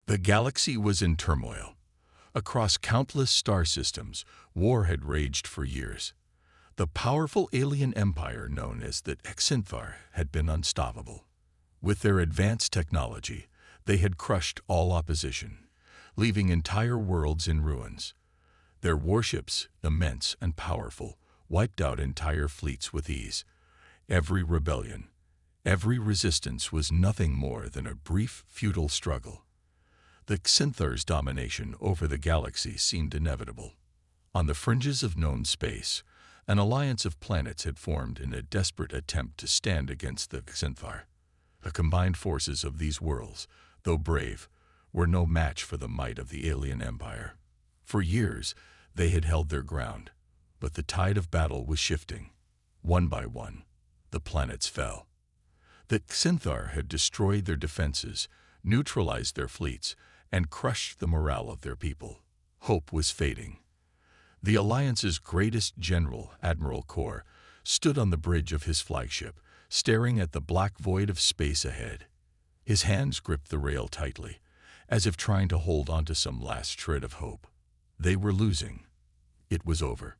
The galaxy was in turmoil. Across countless star systems, war had raged for years. The powerful alien empire known as the Xinthar had been unstoppable. With their advanced technology, they had crushed all opposition, leaving entire worlds in ruins. Their warships, immense and powerful, wiped out entire fleets with ease. Every rebellion, every resistance was nothing more than a brief, futile struggle. The Xinthar's domination over the galaxy seemed inevitable. On the fringes of known space, an alliance of planets had formed in a desperate attempt to stand against the Xinthar. The combined forces of these worlds, though brave, were no match for the might of the alien empire. For years, they had held their ground, but the tide of battle was shifting. One by one, the planets fell. The Xinthar had destroyed their defenses, neutralized their fleets, and crushed the morale of their people. Hope was fading. The Alliance's greatest general, Admiral Kor, stood on the bridge of his flagship, staring at the black void of space ahead. His hands gripped the rail tightly, as if trying to hold onto some last shred of hope. They were losing. It was over.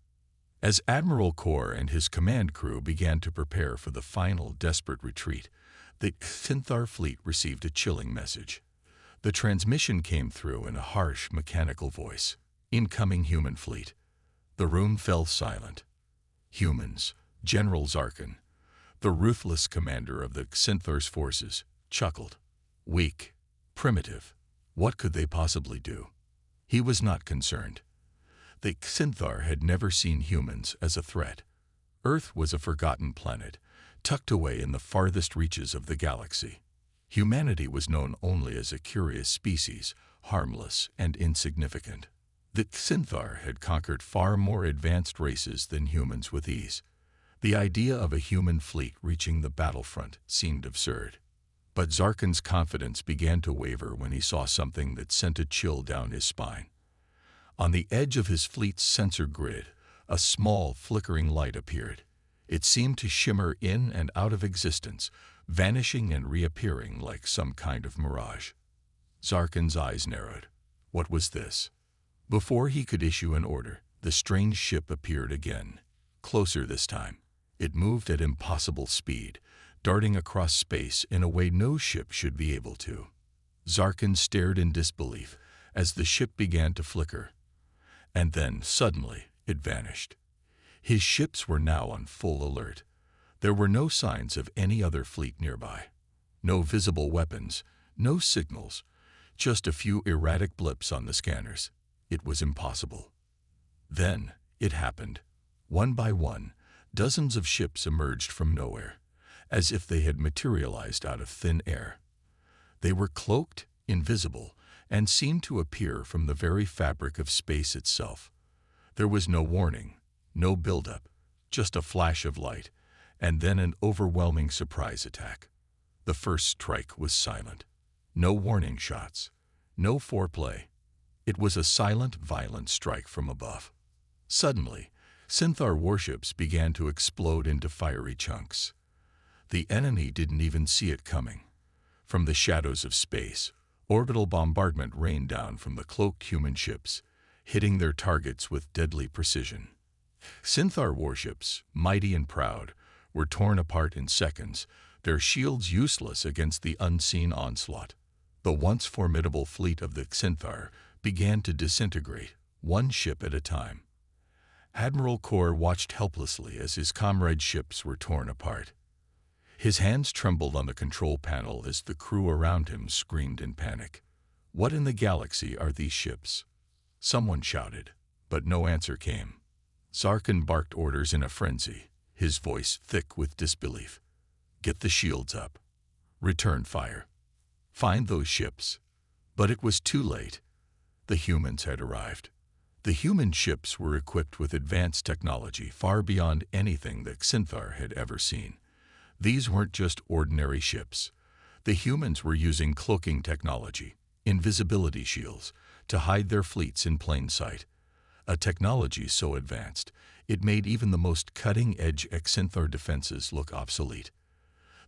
As Admiral Kor and his command crew began to prepare for the final desperate retreat, the Xinthar fleet received a chilling message. The transmission came through in a harsh, mechanical voice. Incoming human fleet. The room fell silent. Humans, General Zarkin, the ruthless commander of the Xinthar's forces, chuckled. Weak, primitive. What could they possibly do? He was not concerned. The Xinthar had never seen humans as a threat. Earth was a forgotten planet, tucked away in the farthest reaches of the galaxy. Humanity was known only as a curious species, harmless and insignificant. The Xinthar had conquered far more advanced races than humans with ease. The idea of a human fleet reaching the battlefront seemed absurd. But Zarkin's confidence began to waver when he saw something that sent a chill down his spine. On the edge of his fleet's sensor grid, a small, flickering light appeared. It seemed to shimmer in and out of existence, vanishing and reappearing like some kind of mirage. Zarkin's eyes narrowed. What was this? Before he could issue an order, the strange ship appeared again. Closer this time. It moved at impossible speed, darting across space in a way no ship should be able to. Zarkin stared in disbelief as the ship began to flicker. And then, suddenly, it vanished. His ships were now on full alert. There were no signs of any other fleet nearby. No visible weapons, no signals, just a few erratic blips on the scanners. It was impossible. Then, it happened. One by one, dozens of ships emerged from nowhere, as if they had materialized out of thin air. They were cloaked, invisible, and seemed to appear from the very fabric of space itself. There was no warning, no buildup, just a flash of light, and then an overwhelming surprise attack. The first strike was silent. No warning shots, no foreplay. It was a silent, violent strike from above. Suddenly, Xinthar warships began to explode into fiery chunks. The enemy didn't even see it coming. From the shadows of space, orbital bombardment rained down from the cloaked human ships, hitting their targets with deadly precision. Xinthar warships, mighty and proud, were torn apart in seconds, their shields useless against the unseen onslaught. The once formidable fleet of the Xinthar began to disintegrate, one ship at a time. Admiral Kor watched helplessly as his comrades' ships were torn apart. His hands trembled on the control panel as the crew around him screamed in panic. What in the galaxy are these ships? Someone shouted, but no answer came. Zarkin barked orders in a frenzy, his voice thick with disbelief. Get the shields up. Return fire. Find those ships. But it was too late. The humans had arrived. The human ships were equipped with advanced technology far beyond anything that Xinthar had ever seen. These weren't just ordinary ships. The humans were using cloaking technology, invisibility shields, to hide their fleets in plain sight. A technology so advanced, it made even the most cutting-edge Xinthar defenses look obsolete.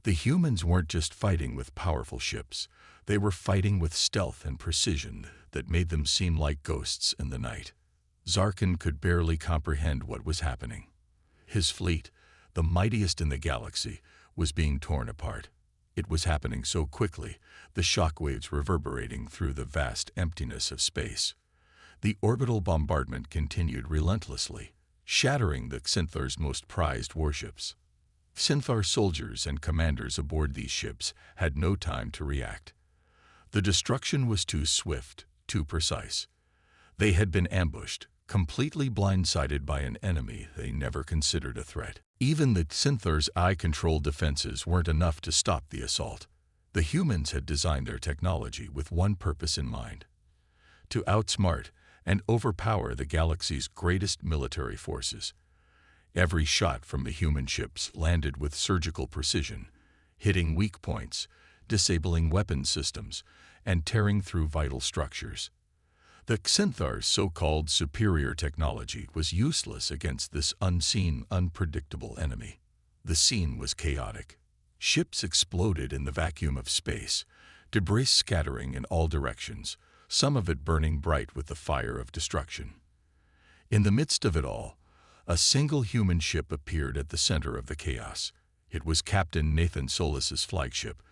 The humans weren't just fighting with powerful ships, they were fighting with stealth and precision that made them seem like ghosts in the night. Zarkin could barely comprehend what was happening. His fleet, the mightiest in the galaxy, was being torn apart. It was happening so quickly, the shockwaves reverberating through the vast emptiness of space. The orbital bombardment continued relentlessly, shattering the Xinthar's most prized warships. Xinthar soldiers and commanders aboard these ships had no time to react. The destruction was too swift, too precise. They had been ambushed, completely blindsided by an enemy they never considered a threat. Even the Xinthar's eye-controlled defenses weren't enough to stop the assault. The humans had designed their technology with one purpose in mind: to outsmart and overpower the galaxy's greatest military forces. Every shot from the human ships landed with surgical precision, hitting weak points, disabling weapon systems, and tearing through vital structures. The Xinthar's so-called superior technology was useless against this unseen, unpredictable enemy. The scene was chaotic. Ships exploded in the vacuum of space, debris scattering in all directions, some of it burning bright with the fire of destruction. In the midst of it all, a single human ship appeared at the center of the chaos. It was Captain Nathan Solis's flagship,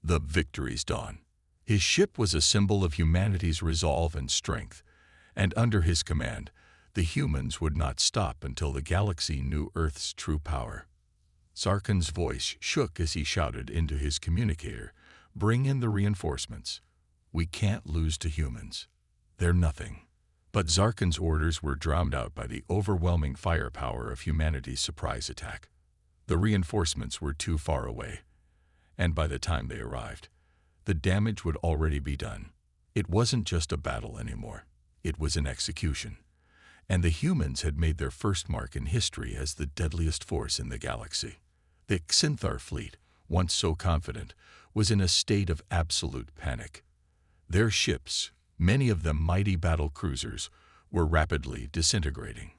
the Victory's Dawn. His ship was a symbol of humanity's resolve and strength, and under his command, the humans would not stop until the galaxy knew Earth's true power. Zarkin's voice shook as he shouted into his communicator, "Bring in the reinforcements. We can't lose to humans. They're nothing." But Zarkin's orders were drowned out by the overwhelming firepower of humanity's surprise attack. The reinforcements were too far away, and by the time they arrived, the damage would already be done. It wasn't just a battle anymore. It was an execution. And the humans had made their first mark in history as the deadliest force in the galaxy. The Xinthar fleet, once so confident, was in a state of absolute panic. Their ships, many of them mighty battle cruisers, were rapidly disintegrating.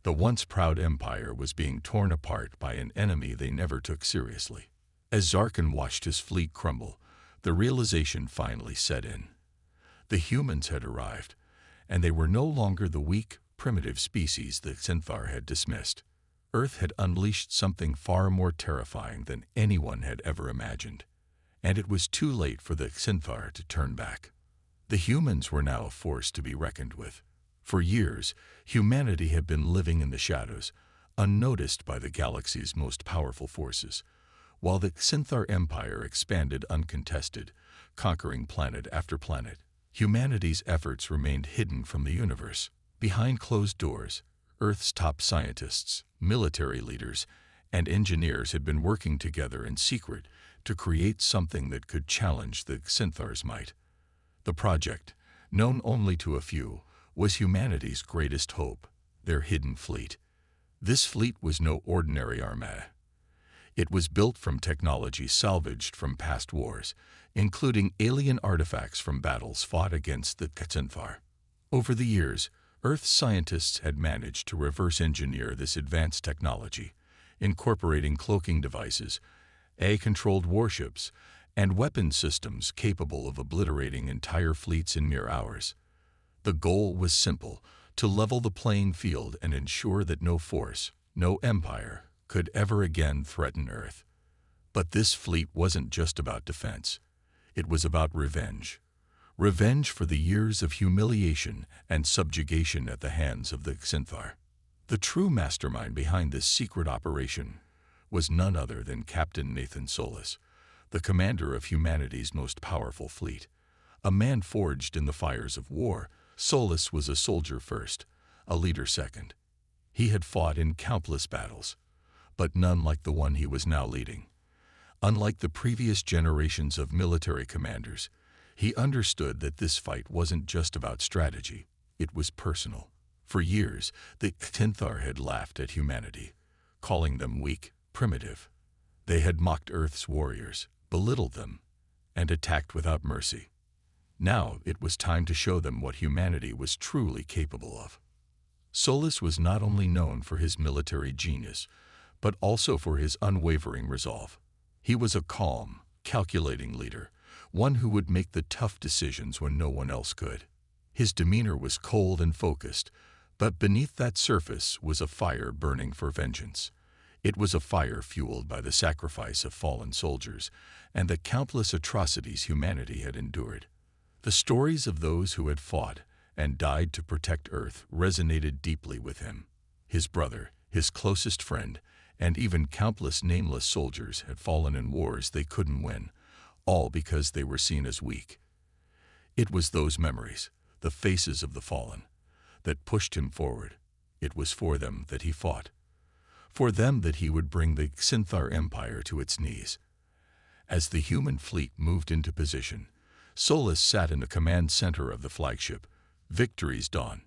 The once proud empire was being torn apart by an enemy they never took seriously. As Zarkin watched his fleet crumble, the realization finally set in. The humans had arrived, and they were no longer the weak, primitive species that Xinthar had dismissed. Earth had unleashed something far more terrifying than anyone had ever imagined, and it was too late for the Xinthar to turn back. The humans were now a force to be reckoned with. For years, humanity had been living in the shadows, unnoticed by the galaxy's most powerful forces, while the Xinthar Empire expanded uncontested, conquering planet after planet. Humanity's efforts remained hidden from the universe. Behind closed doors, Earth's top scientists, military leaders, and engineers had been working together in secret to create something that could challenge the Xinthar's might. The project, known only to a few, was humanity's greatest hope, their hidden fleet. This fleet was no ordinary armada. It was built from technology salvaged from past wars, including alien artifacts from battles fought against the Xinthar. Over the years, Earth's scientists had managed to reverse engineer this advanced technology, incorporating cloaking devices, AI-controlled warships, and weapon systems capable of obliterating entire fleets in mere hours. The goal was simple: to level the playing field and ensure that no force, no empire, could ever again threaten Earth. But this fleet wasn't just about defense. It was about revenge. Revenge for the years of humiliation and subjugation at the hands of the Xinthar. The true mastermind behind this secret operation was none other than Captain Nathan Solis, the commander of humanity's most powerful fleet. A man forged in the fires of war, Solis was a soldier first, a leader second. He had fought in countless battles, but none like the one he was now leading. Unlike the previous generations of military commanders, he understood that this fight wasn't just about strategy, it was personal. For years, the Xinthar had laughed at humanity, calling them weak, primitive. They had mocked Earth's warriors, belittled them, and attacked without mercy. Now it was time to show them what humanity was truly capable of. Solis was not only known for his military genius, but also for his unwavering resolve. He was a calm, calculating leader, one who would make the tough decisions when no one else could. His demeanor was cold and focused, but beneath that surface was a fire burning for vengeance. It was a fire fueled by the sacrifice of fallen soldiers and the countless atrocities humanity had endured. The stories of those who had fought and died to protect Earth resonated deeply with him. His brother, his closest friend, and even countless nameless soldiers had fallen in wars they couldn't win, all because they were seen as weak. It was those memories, the faces of the fallen, that pushed him forward. It was for them that he fought. For them that he would bring the Xinthar Empire to its knees. As the human fleet moved into position, Solus sat in the command center of the flagship, Victory's Dawn.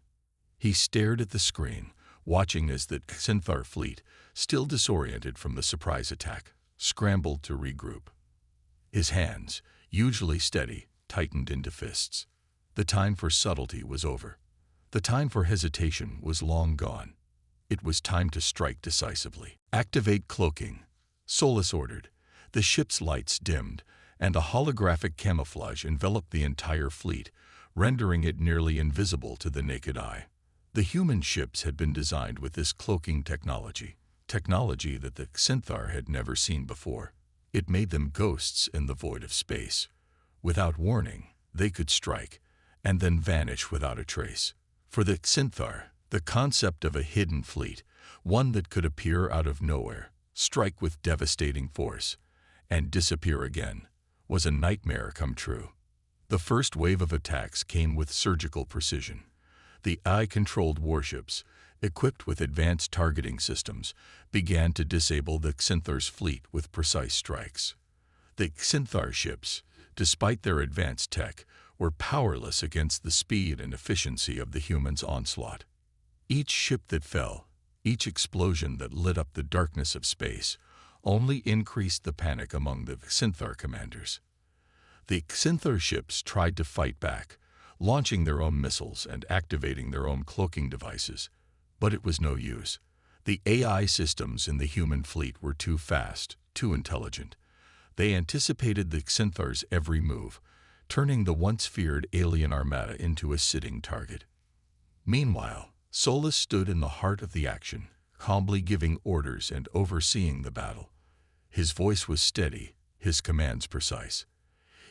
He stared at the screen, watching as the Xinthar fleet, still disoriented from the surprise attack, scrambled to regroup. His hands, usually steady, tightened into fists. The time for subtlety was over. The time for hesitation was long gone. It was time to strike decisively. "Activate cloaking," Solus ordered. The ship's lights dimmed, and a holographic camouflage enveloped the entire fleet, rendering it nearly invisible to the naked eye. The human ships had been designed with this cloaking technology that the Xinthar had never seen before. It made them ghosts in the void of space. Without warning, they could strike, and then vanish without a trace. For the Xinthar, the concept of a hidden fleet, one that could appear out of nowhere, strike with devastating force, and disappear again, was a nightmare come true. The first wave of attacks came with surgical precision. The AI-controlled warships, equipped with advanced targeting systems, began to disable the Xinthar's fleet with precise strikes. The Xinthar ships, despite their advanced tech, were powerless against the speed and efficiency of the humans' onslaught. Each ship that fell, each explosion that lit up the darkness of space, only increased the panic among the Xinthar commanders. The Xinthar ships tried to fight back, launching their own missiles and activating their own cloaking devices, but it was no use. The AI systems in the human fleet were too fast, too intelligent. They anticipated the Xinthar's every move, turning the once feared alien armada into a sitting target. Meanwhile, Solus stood in the heart of the action, calmly giving orders and overseeing the battle. His voice was steady, his commands precise.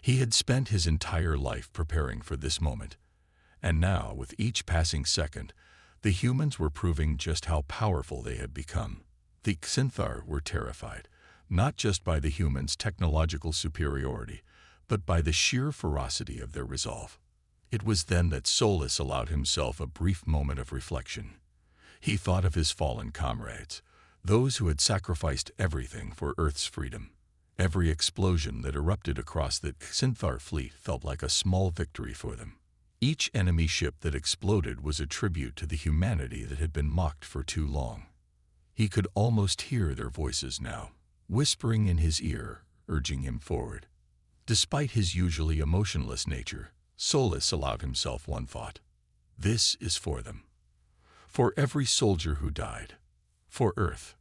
He had spent his entire life preparing for this moment, and now, with each passing second, the humans were proving just how powerful they had become. The Xinthar were terrified, not just by the humans' technological superiority, but by the sheer ferocity of their resolve. It was then that Solus allowed himself a brief moment of reflection. He thought of his fallen comrades, those who had sacrificed everything for Earth's freedom. Every explosion that erupted across the Xinthar fleet felt like a small victory for them. Each enemy ship that exploded was a tribute to the humanity that had been mocked for too long. He could almost hear their voices now, whispering in his ear, urging him forward. Despite his usually emotionless nature, Solus allowed himself one thought. This is for them. For every soldier who died. For Earth.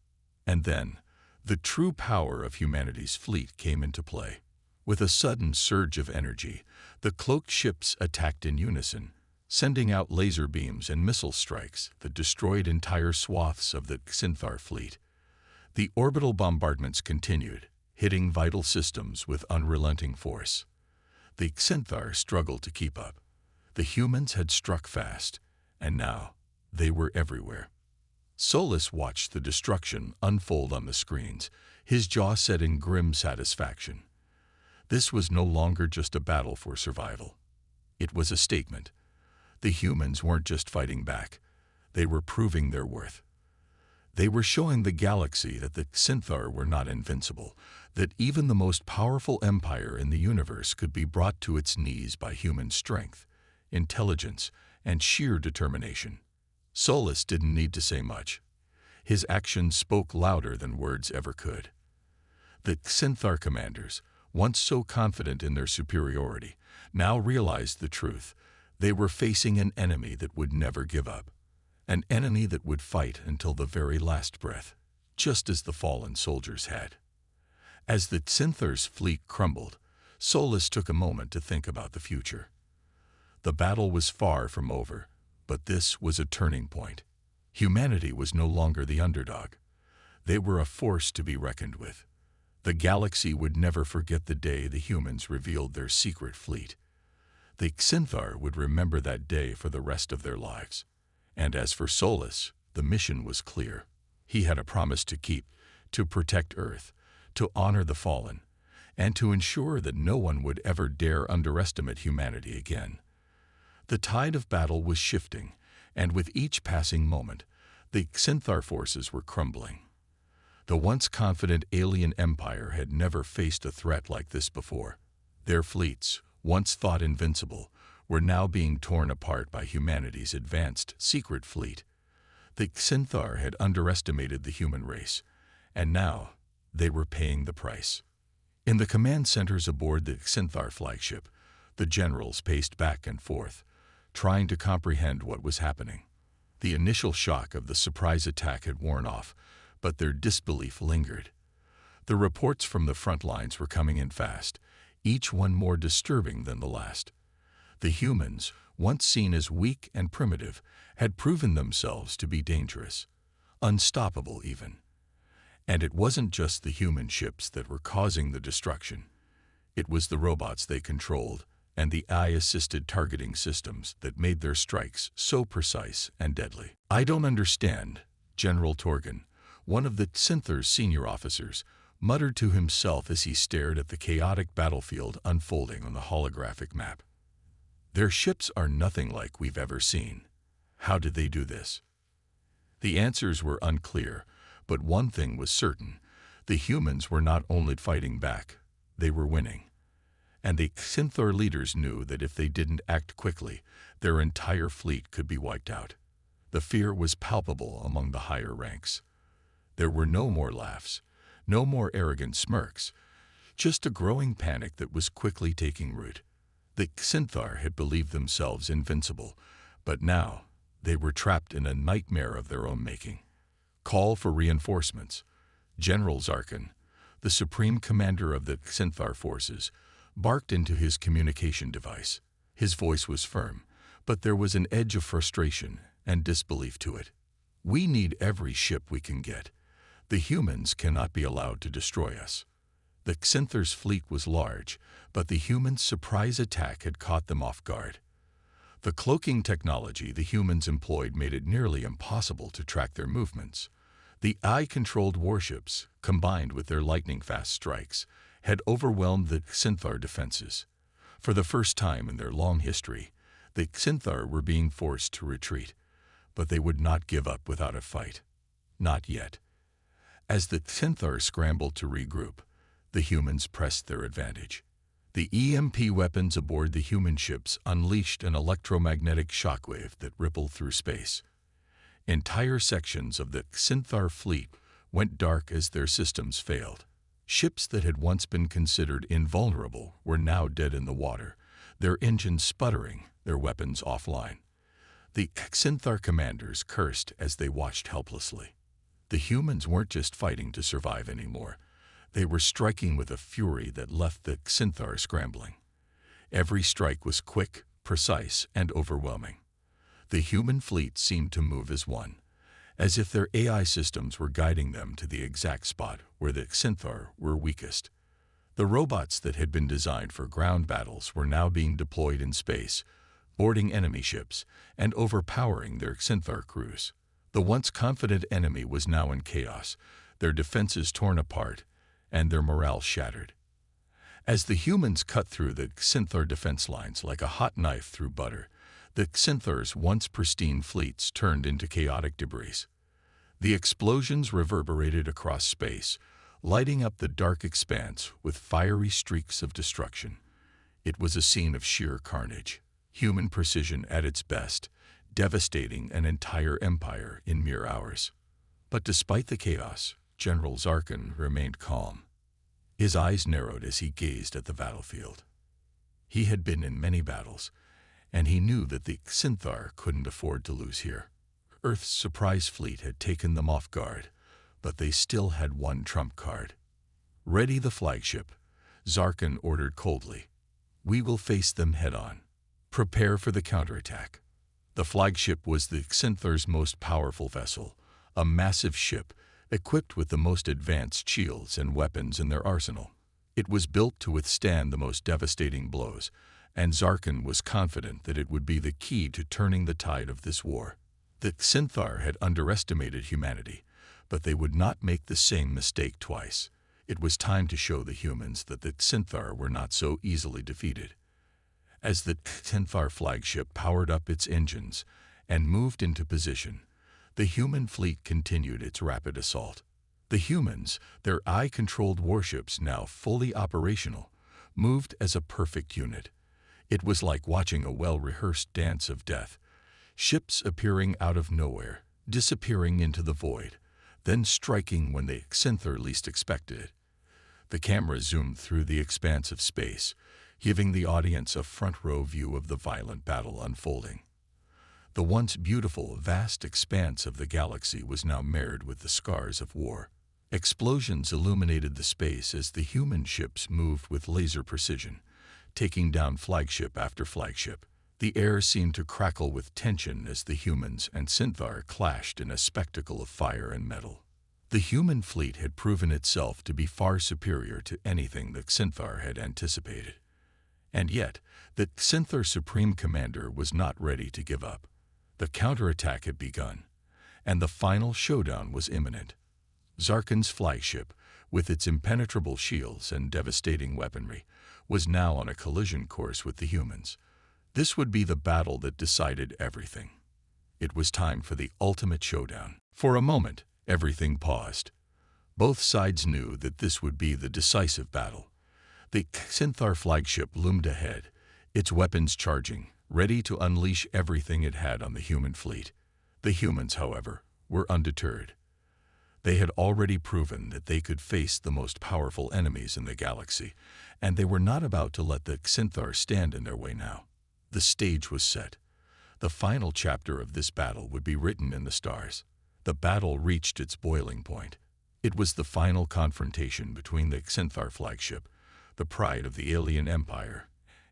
And then, the true power of humanity's fleet came into play. With a sudden surge of energy, the cloaked ships attacked in unison, sending out laser beams and missile strikes that destroyed entire swaths of the Xinthar fleet. The orbital bombardments continued, hitting vital systems with unrelenting force. The Xinthar struggled to keep up. The humans had struck fast, and now they were everywhere. Solus watched the destruction unfold on the screens, his jaw set in grim satisfaction. This was no longer just a battle for survival. It was a statement. The humans weren't just fighting back. They were proving their worth. They were showing the galaxy that the Xinthar were not invincible, that even the most powerful empire in the universe could be brought to its knees by human strength, intelligence, and sheer determination. Solus didn't need to say much. His actions spoke louder than words ever could. The Xinthar commanders, once so confident in their superiority, now realized the truth. They were facing an enemy that would never give up. An enemy that would fight until the very last breath, just as the fallen soldiers had. As the Xinthar's fleet crumbled, Solus took a moment to think about the future. The battle was far from over, but this was a turning point. Humanity was no longer the underdog. They were a force to be reckoned with. The galaxy would never forget the day the humans revealed their secret fleet. The Xinthar would remember that day for the rest of their lives. And as for Solus, the mission was clear. He had a promise to keep, to protect Earth, to honor the fallen, and to ensure that no one would ever dare underestimate humanity again. The tide of battle was shifting, and with each passing moment, the Xinthar forces were crumbling. The once confident alien empire had never faced a threat like this before. Their fleets, once thought invincible, were now being torn apart by humanity's advanced secret fleet. The Xinthar had underestimated the human race, and now they were paying the price. In the command centers aboard the Xinthar flagship, the generals paced back and forth, trying to comprehend what was happening. The initial shock of the surprise attack had worn off, but their disbelief lingered. The reports from the front lines were coming in fast, each one more disturbing than the last. The humans, once seen as weak and primitive, had proven themselves to be dangerous, unstoppable even. And it wasn't just the human ships that were causing the destruction. It was the robots they controlled and the AI-assisted targeting systems that made their strikes so precise and deadly. "I don't understand," General Torgan, one of the Xinthar's senior officers, muttered to himself as he stared at the chaotic battlefield unfolding on the holographic map. "Their ships are nothing like we've ever seen. How did they do this?" The answers were unclear, but one thing was certain. The humans were not only fighting back, they were winning. And the Xinthar leaders knew that if they didn't act quickly, their entire fleet could be wiped out. The fear was palpable among the higher ranks. There were no more laughs, no more arrogant smirks, just a growing panic that was quickly taking root. The Xinthar had believed themselves invincible, but now they were trapped in a nightmare of their own making. Call for reinforcements. General Zarkin, the supreme commander of the Xinthar forces, barked into his communication device. His voice was firm, but there was an edge of frustration and disbelief to it. "We need every ship we can get. The humans cannot be allowed to destroy us." The Xinthar's fleet was large, but the humans' surprise attack had caught them off guard. The cloaking technology the humans employed made it nearly impossible to track their movements. The AI-controlled warships, combined with their lightning-fast strikes, had overwhelmed the Xinthar defenses. For the first time in their long history, the Xinthar were being forced to retreat, but they would not give up without a fight. Not yet. As the Xinthar scrambled to regroup, the humans pressed their advantage. The EMP weapons aboard the human ships unleashed an electromagnetic shockwave that rippled through space. Entire sections of the Xinthar fleet went dark as their systems failed. Ships that had once been considered invulnerable were now dead in the water, their engines sputtering, their weapons offline. The Xinthar commanders cursed as they watched helplessly. The humans weren't just fighting to survive anymore. They were striking with a fury that left the Xinthar scrambling. Every strike was quick, precise, and overwhelming. The human fleet seemed to move as one, as if their AI systems were guiding them to the exact spot where the Xinthar were weakest. The robots that had been designed for ground battles were now being deployed in space, boarding enemy ships and overpowering their Xinthar crews. The once confident enemy was now in chaos, their defenses torn apart, and their morale shattered. As the humans cut through the Xinthar defense lines like a hot knife through butter, the Xinthar's once pristine fleets turned into chaotic debris. The explosions reverberated across space, lighting up the dark expanse with fiery streaks of destruction. It was a scene of sheer carnage, human precision at its best, devastating an entire empire in mere hours. But despite the chaos, General Zarkin remained calm. His eyes narrowed as he gazed at the battlefield. He had been in many battles, and he knew that the Xinthar couldn't afford to lose here. Earth's surprise fleet had taken them off guard, but they still had one trump card: "Ready the flagship," Zarkin ordered coldly. "We will face them head-on. Prepare for the counterattack." The flagship was the Xinthar's most powerful vessel, a massive ship equipped with the most advanced shields and weapons in their arsenal. It was built to withstand the most devastating blows, and Zarkin was confident that it would be the key to turning the tide of this war. The Xinthar had underestimated humanity, but they would not make the same mistake twice. It was time to show the humans that the Xinthar were not so easily defeated. As the Xinthar flagship powered up its engines and moved into position, the human fleet continued its rapid assault. The humans, their eye-controlled warships now fully operational, moved as a perfect unit. It was like watching a well-rehearsed dance of death, ships appearing out of nowhere, disappearing into the void, then striking when the Xinthar least expected it. The camera zoomed through the expanse of space, giving the audience a front-row view of the violent battle unfolding. The once beautiful, vast expanse of the galaxy was now marred with the scars of war. Explosions illuminated the space as the human ships moved with laser precision, taking down flagship after flagship. The air seemed to crackle with tension as the humans and Xinthar clashed in a spectacle of fire and metal. The human fleet had proven itself to be far superior to anything the Xinthar had anticipated. And yet, the Xinthar Supreme Commander was not ready to give up. The counterattack had begun, and the final showdown was imminent. Zarkin's flagship, with its impenetrable shields and devastating weaponry, was now on a collision course with the humans. This would be the battle that decided everything. It was time for the ultimate showdown. For a moment, everything paused. Both sides knew that this would be the decisive battle. The Xinthar flagship loomed ahead, its weapons charging, ready to unleash everything it had on the human fleet. The humans, however, were undeterred. They had already proven that they could face the most powerful enemies in the galaxy, and they were not about to let the Xinthar stand in their way now. The stage was set. The final chapter of this battle would be written in the stars. The battle reached its boiling point. It was the final confrontation between the Xinthar flagship, the pride of the alien empire,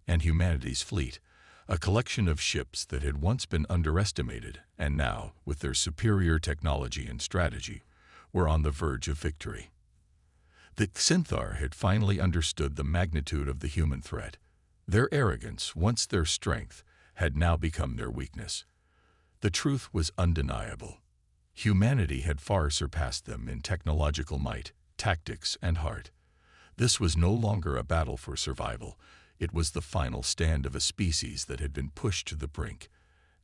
and humanity's fleet, a collection of ships that had once been underestimated and now, with their superior technology and strategy, were on the verge of victory. The Xinthar had finally understood the magnitude of the human threat. Their arrogance, once their strength, had now become their weakness. The truth was undeniable. Humanity had far surpassed them in technological might, tactics, and heart. This was no longer a battle for survival. It was the final stand of a species that had been pushed to the brink,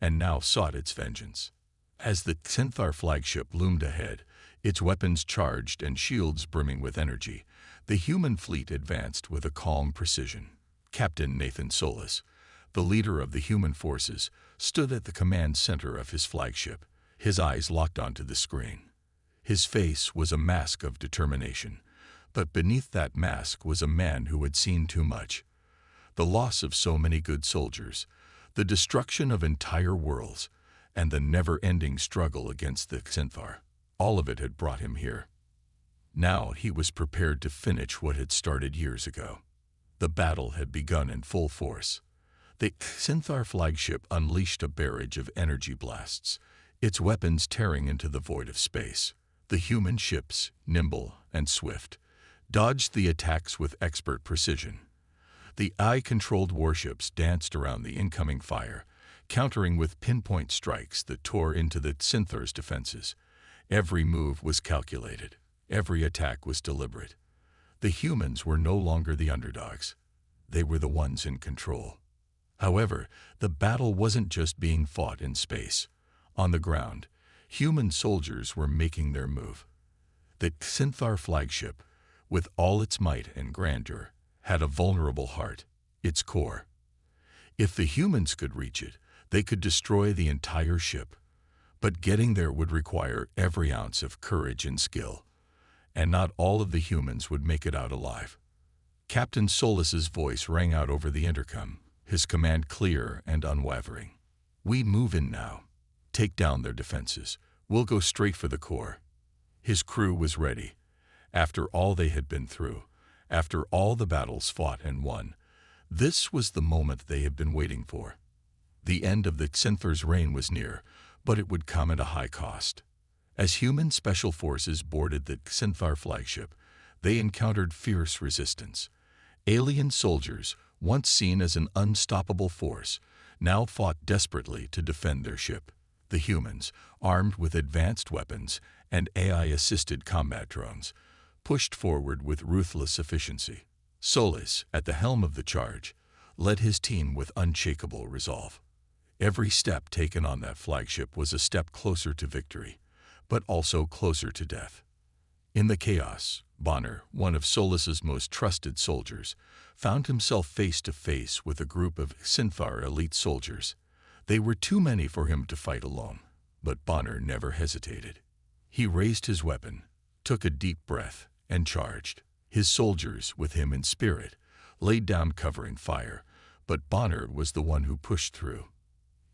and now sought its vengeance. As the Xinthar flagship loomed ahead, its weapons charged and shields brimming with energy, the human fleet advanced with a calm precision. Captain Nathan Solis, the leader of the human forces, stood at the command center of his flagship, his eyes locked onto the screen. His face was a mask of determination, but beneath that mask was a man who had seen too much. The loss of so many good soldiers, the destruction of entire worlds, and the never-ending struggle against the Xinthar, all of it had brought him here. Now he was prepared to finish what had started years ago. The battle had begun in full force. The Xinthar flagship unleashed a barrage of energy blasts, its weapons tearing into the void of space. The human ships, nimble and swift, dodged the attacks with expert precision. The eye-controlled warships danced around the incoming fire, countering with pinpoint strikes that tore into the Xinthar's defenses. Every move was calculated. Every attack was deliberate. The humans were no longer the underdogs. They were the ones in control. However, the battle wasn't just being fought in space. On the ground, human soldiers were making their move. The Xinthar flagship, with all its might and grandeur, had a vulnerable heart, its core. If the humans could reach it, they could destroy the entire ship. But getting there would require every ounce of courage and skill, and not all of the humans would make it out alive. Captain Solis's voice rang out over the intercom, his command clear and unwavering. "We move in now. Take down their defenses. We'll go straight for the core." His crew was ready, After all they had been through, after all the battles fought and won, this was the moment they had been waiting for. The end of the Xinthar's reign was near, but it would come at a high cost. As human special forces boarded the Xinthar flagship, they encountered fierce resistance. Alien soldiers, once seen as an unstoppable force, now fought desperately to defend their ship. The humans, armed with advanced weapons and AI-assisted combat drones, pushed forward with ruthless efficiency. Solus, at the helm of the charge, led his team with unshakable resolve. Every step taken on that flagship was a step closer to victory, but also closer to death. In the chaos, Bonner, one of Solus's most trusted soldiers, found himself face to face with a group of Xinthar elite soldiers. They were too many for him to fight alone, but Bonner never hesitated. He raised his weapon, took a deep breath, and charged. His soldiers, with him in spirit, laid down covering fire, but Bonner was the one who pushed through.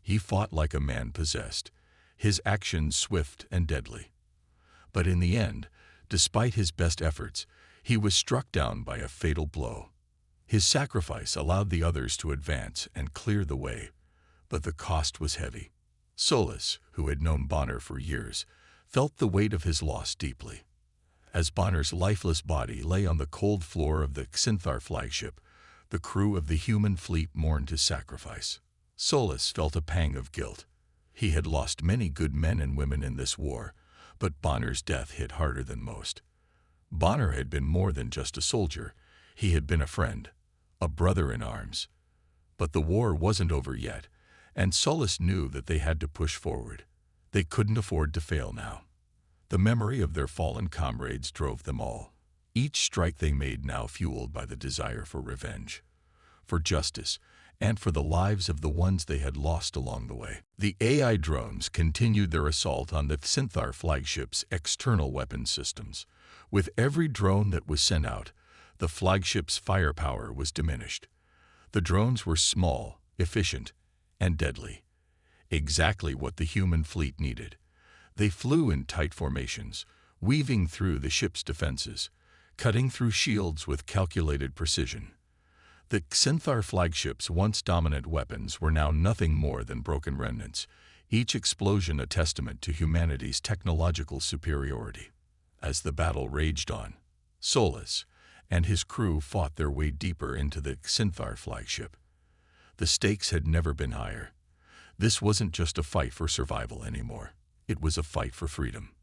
He fought like a man possessed, his actions swift and deadly. But in the end, despite his best efforts, he was struck down by a fatal blow. His sacrifice allowed the others to advance and clear the way, but the cost was heavy. Solus, who had known Bonner for years, felt the weight of his loss deeply. As Bonner's lifeless body lay on the cold floor of the Xinthar flagship, the crew of the human fleet mourned his sacrifice. Solus felt a pang of guilt. He had lost many good men and women in this war, but Bonner's death hit harder than most. Bonner had been more than just a soldier. He had been a friend, a brother in arms. But the war wasn't over yet, and Solus knew that they had to push forward. They couldn't afford to fail now. The memory of their fallen comrades drove them all. Each strike they made now fueled by the desire for revenge, for justice, and for the lives of the ones they had lost along the way. The AI drones continued their assault on the Xinthar flagship's external weapon systems. With every drone that was sent out, the flagship's firepower was diminished. The drones were small, efficient, and deadly. Exactly what the human fleet needed. They flew in tight formations, weaving through the ship's defenses, cutting through shields with calculated precision. The Xinthar flagship's once dominant weapons were now nothing more than broken remnants, each explosion a testament to humanity's technological superiority. As the battle raged on, Solus and his crew fought their way deeper into the Xinthar flagship. The stakes had never been higher. This wasn't just a fight for survival anymore. It was a fight for freedom.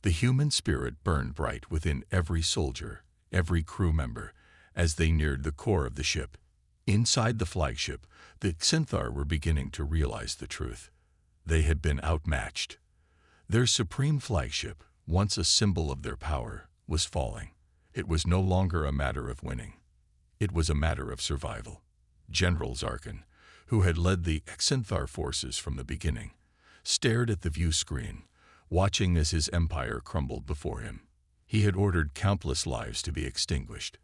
The human spirit burned bright within every soldier, every crew member, as they neared the core of the ship. Inside the flagship, the Xinthar were beginning to realize the truth. They had been outmatched. Their supreme flagship, once a symbol of their power, was falling. It was no longer a matter of winning. It was a matter of survival. General Zarkin, who had led the Xinthar forces from the beginning, stared at the view screen, watching as his empire crumbled before him. He had ordered countless lives to be extinguished,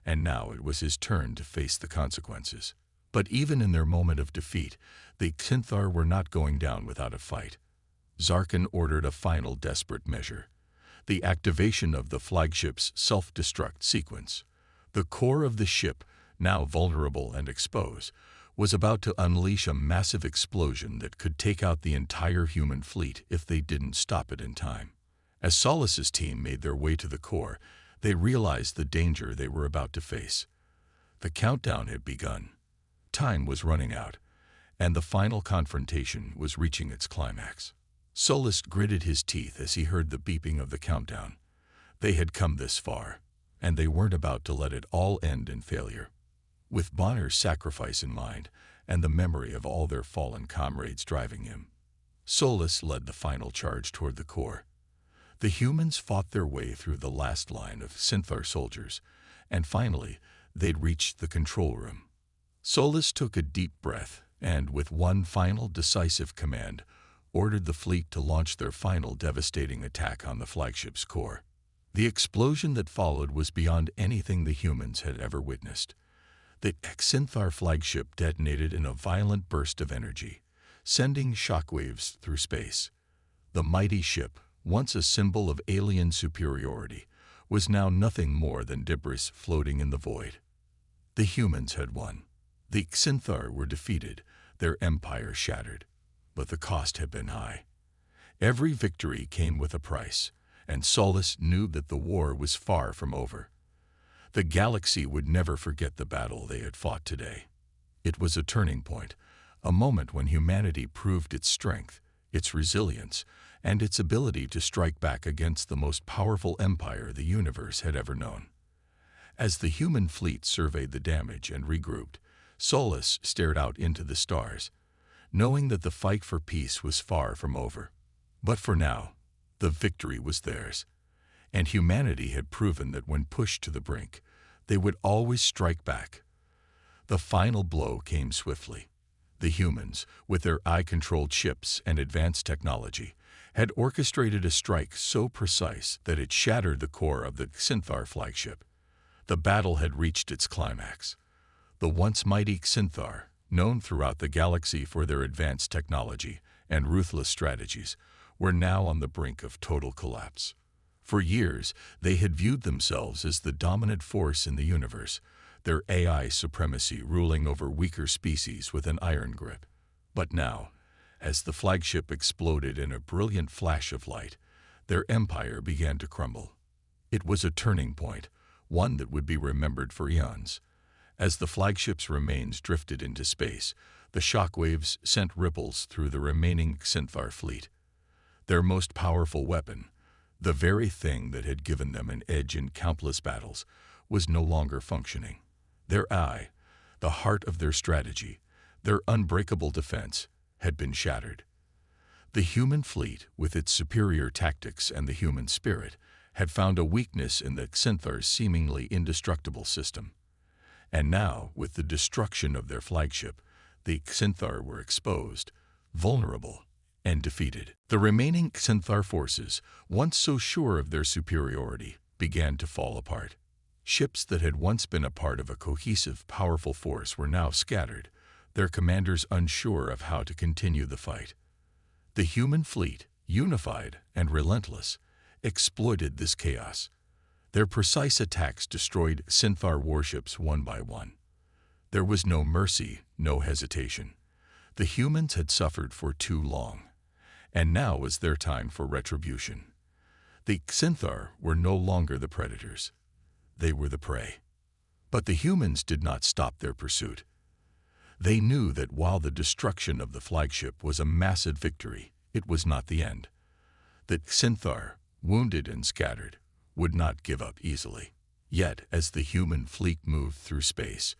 and now it was his turn to face the consequences. But even in their moment of defeat, the Xinthar were not going down without a fight. Zarkin ordered a final desperate measure: the activation of the flagship's self-destruct sequence. The core of the ship, now vulnerable and exposed, was about to unleash a massive explosion that could take out the entire human fleet if they didn't stop it in time. As Solus's team made their way to the core, they realized the danger they were about to face. The countdown had begun. Time was running out, and the final confrontation was reaching its climax. Solus gritted his teeth as he heard the beeping of the countdown. They had come this far, and they weren't about to let it all end in failure. With Bonner's sacrifice in mind, and the memory of all their fallen comrades driving him, Solus led the final charge toward the core. The humans fought their way through the last line of Xinthar soldiers, and finally, they'd reached the control room. Solus took a deep breath, and with one final decisive command, ordered the fleet to launch their final devastating attack on the flagship's core. The explosion that followed was beyond anything the humans had ever witnessed. The Xinthar flagship detonated in a violent burst of energy, sending shockwaves through space. The mighty ship, once a symbol of alien superiority, was now nothing more than debris floating in the void. The humans had won. The Xinthar were defeated, their empire shattered. But the cost had been high. Every victory came with a price, and Solus knew that the war was far from over. The galaxy would never forget the battle they had fought today. It was a turning point, a moment when humanity proved its strength, its resilience, and its ability to strike back against the most powerful empire the universe had ever known. As the human fleet surveyed the damage and regrouped, Solus stared out into the stars, knowing that the fight for peace was far from over. But for now, the victory was theirs, and humanity had proven that when pushed to the brink, they would always strike back. The final blow came swiftly. The humans, with their eye-controlled ships and advanced technology, had orchestrated a strike so precise that it shattered the core of the Xinthar flagship. The battle had reached its climax. The once mighty Xinthar, known throughout the galaxy for their advanced technology and ruthless strategies, were now on the brink of total collapse. For years, they had viewed themselves as the dominant force in the universe, their AI supremacy ruling over weaker species with an iron grip. But now, as the flagship exploded in a brilliant flash of light, their empire began to crumble. It was a turning point, one that would be remembered for eons. As the flagship's remains drifted into space, the shockwaves sent ripples through the remaining Xinthar fleet. Their most powerful weapon, the very thing that had given them an edge in countless battles, was no longer functioning. Their eye, the heart of their strategy, their unbreakable defense, had been shattered. The human fleet, with its superior tactics and the human spirit, had found a weakness in the Xinthar's seemingly indestructible system. And now, with the destruction of their flagship, the Xinthar were exposed, vulnerable, and defeated. The remaining Xinthar forces, once so sure of their superiority, began to fall apart. Ships that had once been a part of a cohesive, powerful force were now scattered, their commanders unsure of how to continue the fight. The human fleet, unified and relentless, exploited this chaos. Their precise attacks destroyed Xinthar warships one by one. There was no mercy, no hesitation. The humans had suffered for too long, and now was their time for retribution. The Xinthar were no longer the predators. They were the prey. But the humans did not stop their pursuit. They knew that while the destruction of the flagship was a massive victory, it was not the end. The Xinthar, wounded and scattered, would not give up easily. Yet, as the human fleet moved through space,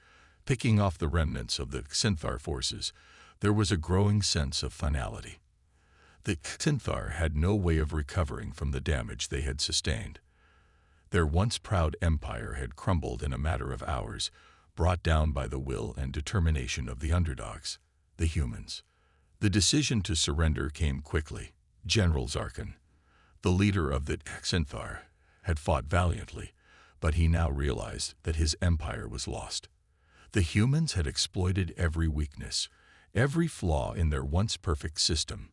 picking off the remnants of the Xinthar forces, there was a growing sense of finality. The Xinthar had no way of recovering from the damage they had sustained. Their once proud empire had crumbled in a matter of hours, brought down by the will and determination of the underdogs, the humans. The decision to surrender came quickly. General Zarkin, the leader of the Xinthar, had fought valiantly, but he now realized that his empire was lost. The humans had exploited every weakness, every flaw in their once perfect system.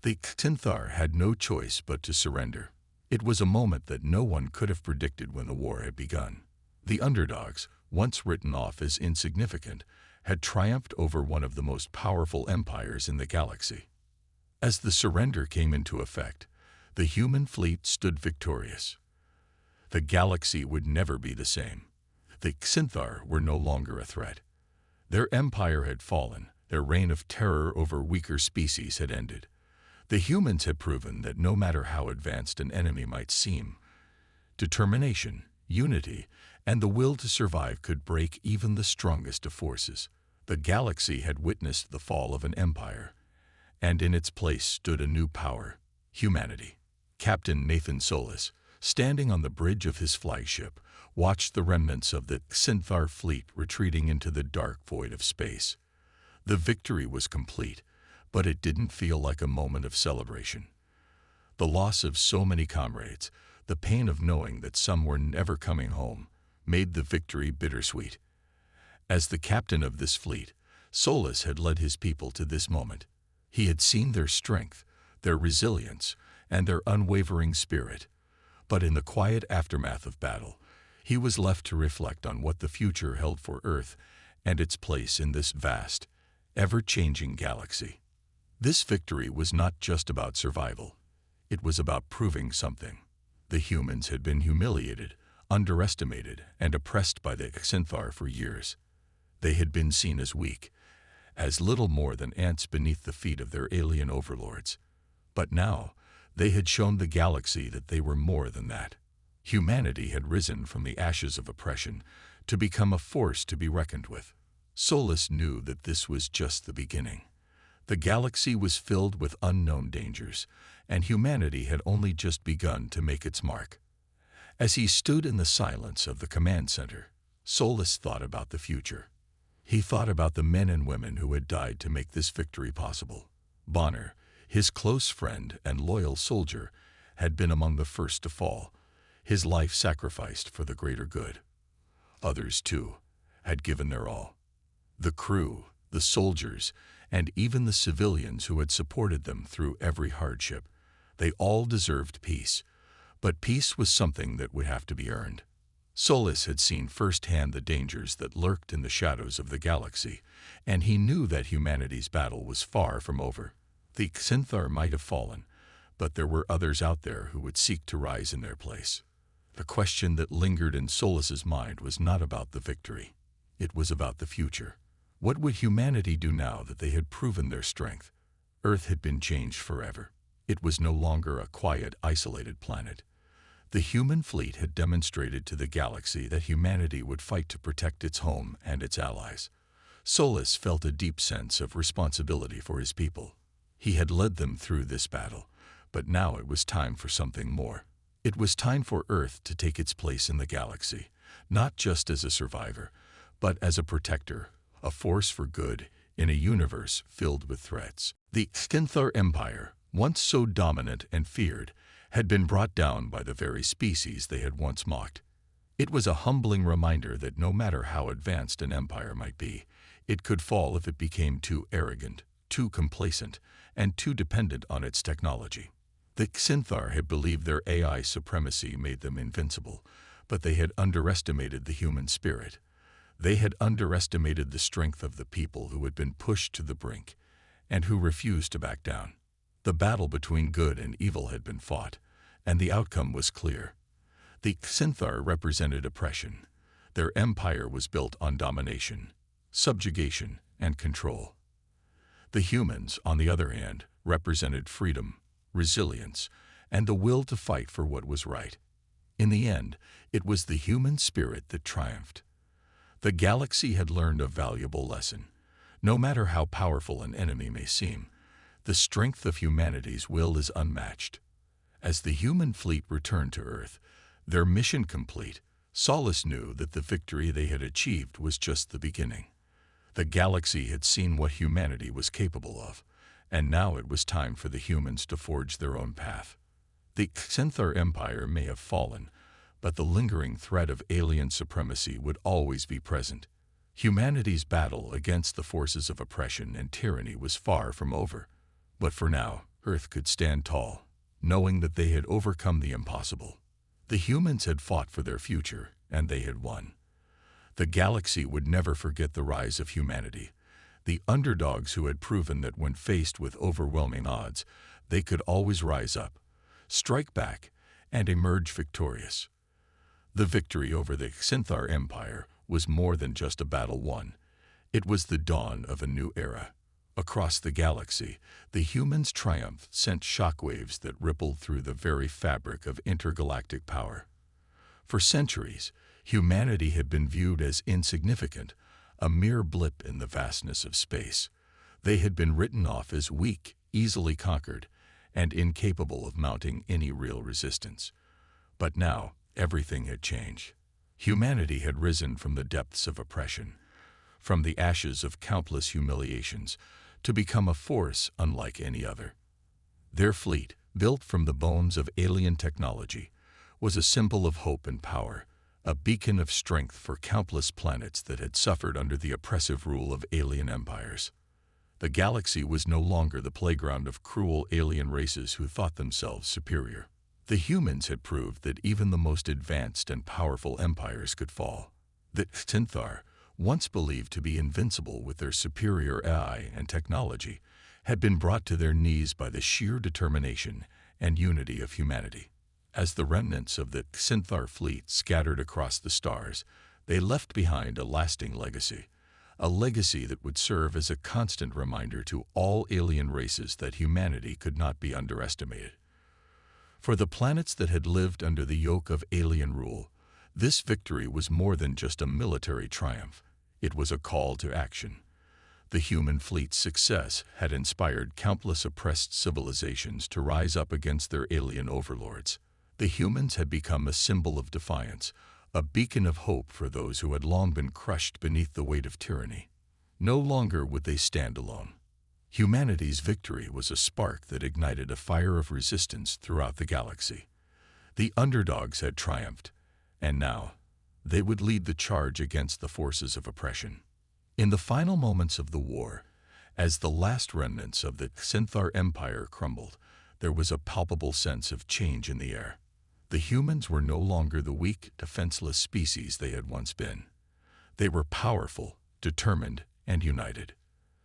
The Xinthar had no choice but to surrender. It was a moment that no one could have predicted when the war had begun. The underdogs, once written off as insignificant, had triumphed over one of the most powerful empires in the galaxy. As the surrender came into effect, the human fleet stood victorious. The galaxy would never be the same. The Xinthar were no longer a threat. Their empire had fallen, their reign of terror over weaker species had ended. The humans had proven that no matter how advanced an enemy might seem, determination, unity, and the will to survive could break even the strongest of forces. The galaxy had witnessed the fall of an empire, and in its place stood a new power, humanity. Captain Nathan Solus, standing on the bridge of his flagship, watched the remnants of the Xinthar fleet retreating into the dark void of space. The victory was complete, but it didn't feel like a moment of celebration. The loss of so many comrades, the pain of knowing that some were never coming home, made the victory bittersweet. As the captain of this fleet, Solus had led his people to this moment. He had seen their strength, their resilience, and their unwavering spirit. But in the quiet aftermath of battle, he was left to reflect on what the future held for Earth and its place in this vast, ever-changing galaxy. This victory was not just about survival. It was about proving something. The humans had been humiliated, underestimated, and oppressed by the Xanthar for years. They had been seen as weak, as little more than ants beneath the feet of their alien overlords. But now, they had shown the galaxy that they were more than that. Humanity had risen from the ashes of oppression to become a force to be reckoned with. Solus knew that this was just the beginning. The galaxy was filled with unknown dangers, and humanity had only just begun to make its mark. As he stood in the silence of the command center, Solus thought about the future. He thought about the men and women who had died to make this victory possible. Bonner, his close friend and loyal soldier, had been among the first to fall, his life sacrificed for the greater good. Others, too, had given their all. The crew, the soldiers, and even the civilians who had supported them through every hardship, they all deserved peace. But peace was something that would have to be earned. Solus had seen firsthand the dangers that lurked in the shadows of the galaxy, and he knew that humanity's battle was far from over. The Xanthar might have fallen, but there were others out there who would seek to rise in their place. The question that lingered in Solus's mind was not about the victory. It was about the future. What would humanity do now that they had proven their strength? Earth had been changed forever. It was no longer a quiet, isolated planet. The human fleet had demonstrated to the galaxy that humanity would fight to protect its home and its allies. Solus felt a deep sense of responsibility for his people. He had led them through this battle, but now it was time for something more. It was time for Earth to take its place in the galaxy, not just as a survivor, but as a protector, a force for good in a universe filled with threats. The Xanthar Empire, once so dominant and feared, had been brought down by the very species they had once mocked. It was a humbling reminder that no matter how advanced an empire might be, it could fall if it became too arrogant, too complacent, and too dependent on its technology. The Xanthar had believed their AI supremacy made them invincible, but they had underestimated the human spirit. They had underestimated the strength of the people who had been pushed to the brink and who refused to back down. The battle between good and evil had been fought, and the outcome was clear. The Xanthar represented oppression. Their empire was built on domination, subjugation, and control. The humans, on the other hand, represented freedom, resilience, and the will to fight for what was right. In the end, it was the human spirit that triumphed. The galaxy had learned a valuable lesson. No matter how powerful an enemy may seem, the strength of humanity's will is unmatched. As the human fleet returned to Earth, their mission complete, Solus knew that the victory they had achieved was just the beginning. The galaxy had seen what humanity was capable of, and now it was time for the humans to forge their own path. The Xanthar Empire may have fallen, but the lingering threat of alien supremacy would always be present. Humanity's battle against the forces of oppression and tyranny was far from over. But for now, Earth could stand tall, knowing that they had overcome the impossible. The humans had fought for their future, and they had won. The galaxy would never forget the rise of humanity, the underdogs who had proven that when faced with overwhelming odds, they could always rise up, strike back, and emerge victorious. The victory over the Xanthar Empire was more than just a battle won. It was the dawn of a new era. Across the galaxy, the humans' triumph sent shockwaves that rippled through the very fabric of intergalactic power. For centuries, humanity had been viewed as insignificant, a mere blip in the vastness of space. They had been written off as weak, easily conquered, and incapable of mounting any real resistance. But now, everything had changed. Humanity had risen from the depths of oppression, from the ashes of countless humiliations, to become a force unlike any other. Their fleet, built from the bones of alien technology, was a symbol of hope and power, a beacon of strength for countless planets that had suffered under the oppressive rule of alien empires. The galaxy was no longer the playground of cruel alien races who thought themselves superior. The humans had proved that even the most advanced and powerful empires could fall. That Xinthar, once believed to be invincible with their superior AI and technology, had been brought to their knees by the sheer determination and unity of humanity. As the remnants of the Xinthar fleet scattered across the stars, they left behind a lasting legacy, a legacy that would serve as a constant reminder to all alien races that humanity could not be underestimated. For the planets that had lived under the yoke of alien rule, this victory was more than just a military triumph. It was a call to action. The human fleet's success had inspired countless oppressed civilizations to rise up against their alien overlords. The humans had become a symbol of defiance, a beacon of hope for those who had long been crushed beneath the weight of tyranny. No longer would they stand alone. Humanity's victory was a spark that ignited a fire of resistance throughout the galaxy. The underdogs had triumphed, and now they would lead the charge against the forces of oppression. In the final moments of the war, as the last remnants of the Xinthar Empire crumbled, there was a palpable sense of change in the air. The humans were no longer the weak, defenseless species they had once been. They were powerful, determined, and united.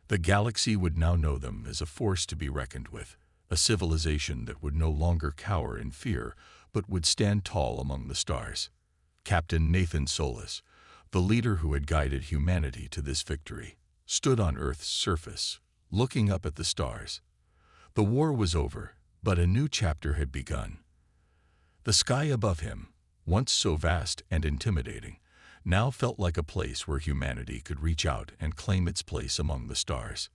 The galaxy would now know them as a force to be reckoned with, a civilization that would no longer cower in fear, but would stand tall among the stars. Captain Nathan Solis, the leader who had guided humanity to this victory, stood on Earth's surface, looking up at the stars. The war was over, but a new chapter had begun. The sky above him, once so vast and intimidating, now felt like a place where humanity could reach out and claim its place among the stars.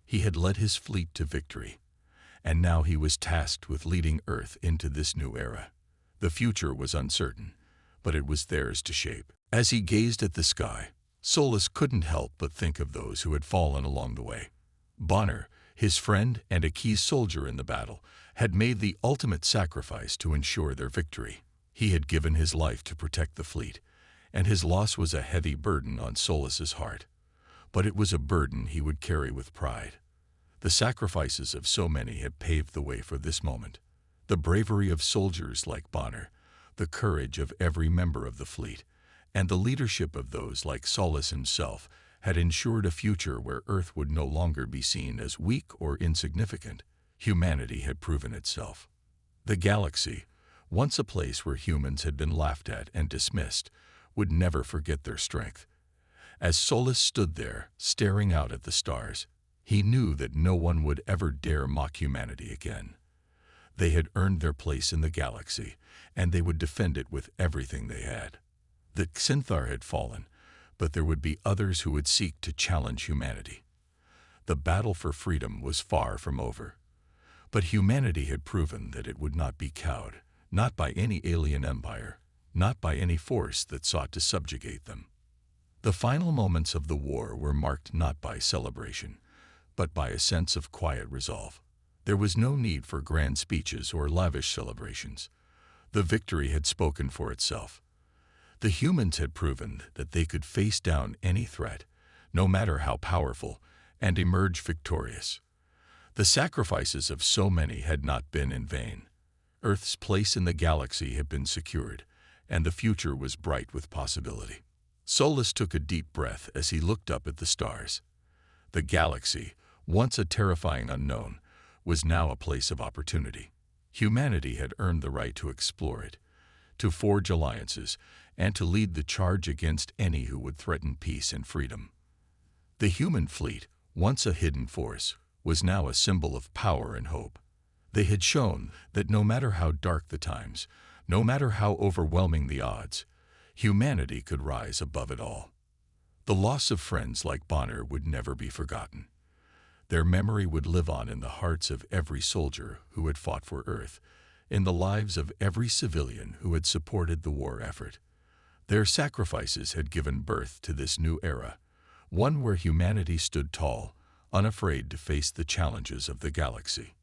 He had led his fleet to victory, and now he was tasked with leading Earth into this new era. The future was uncertain, but it was theirs to shape. As he gazed at the sky, Solis couldn't help but think of those who had fallen along the way. Bonner, his friend and a key soldier in the battle, had made the ultimate sacrifice to ensure their victory. He had given his life to protect the fleet, and his loss was a heavy burden on Solis's heart. But it was a burden he would carry with pride. The sacrifices of so many had paved the way for this moment. The bravery of soldiers like Bonner, the courage of every member of the fleet, and the leadership of those like Solis himself had ensured a future where Earth would no longer be seen as weak or insignificant. Humanity had proven itself. The galaxy, once a place where humans had been laughed at and dismissed, would never forget their strength. As Solis stood there, staring out at the stars, he knew that no one would ever dare mock humanity again. They had earned their place in the galaxy, and they would defend it with everything they had. The Xinthar had fallen, but there would be others who would seek to challenge humanity. The battle for freedom was far from over. But humanity had proven that it would not be cowed, not by any alien empire, not by any force that sought to subjugate them. The final moments of the war were marked not by celebration, but by a sense of quiet resolve. There was no need for grand speeches or lavish celebrations. The victory had spoken for itself. The humans had proven that they could face down any threat, no matter how powerful, and emerge victorious. The sacrifices of so many had not been in vain. Earth's place in the galaxy had been secured, and the future was bright with possibility. Solis took a deep breath as he looked up at the stars. The galaxy, once a terrifying unknown, was now a place of opportunity. Humanity had earned the right to explore it, to forge alliances, and to lead the charge against any who would threaten peace and freedom. The human fleet, once a hidden force, was now a symbol of power and hope. They had shown that no matter how dark the times, no matter how overwhelming the odds, humanity could rise above it all. The loss of friends like Bonner would never be forgotten. Their memory would live on in the hearts of every soldier who had fought for Earth, in the lives of every civilian who had supported the war effort. Their sacrifices had given birth to this new era, one where humanity stood tall, unafraid to face the challenges of the galaxy.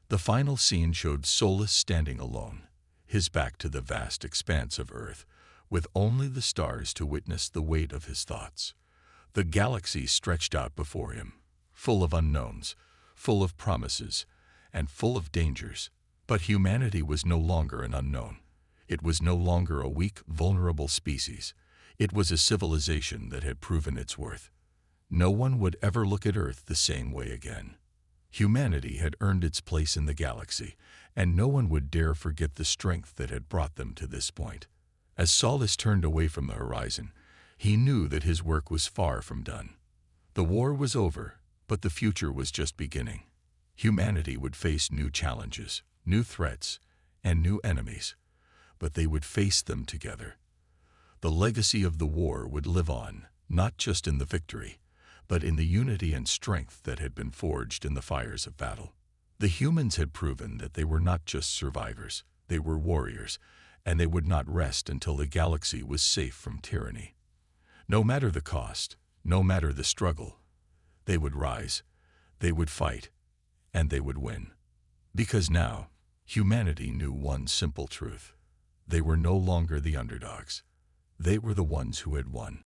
The final scene showed Solis standing alone, his back to the vast expanse of Earth, with only the stars to witness the weight of his thoughts. The galaxy stretched out before him, full of unknowns, full of promises, and full of dangers. But humanity was no longer an unknown. It was no longer a weak, vulnerable species. It was a civilization that had proven its worth. No one would ever look at Earth the same way again. Humanity had earned its place in the galaxy, and no one would dare forget the strength that had brought them to this point. As Solus turned away from the horizon, he knew that his work was far from done. The war was over, but the future was just beginning. Humanity would face new challenges, new threats, and new enemies, but they would face them together. The legacy of the war would live on, not just in the victory, but in the unity and strength that had been forged in the fires of battle. The humans had proven that they were not just survivors, they were warriors, and they would not rest until the galaxy was safe from tyranny. No matter the cost, no matter the struggle, they would rise, they would fight, and they would win. Because now, humanity knew one simple truth. They were no longer the underdogs. They were the ones who had won.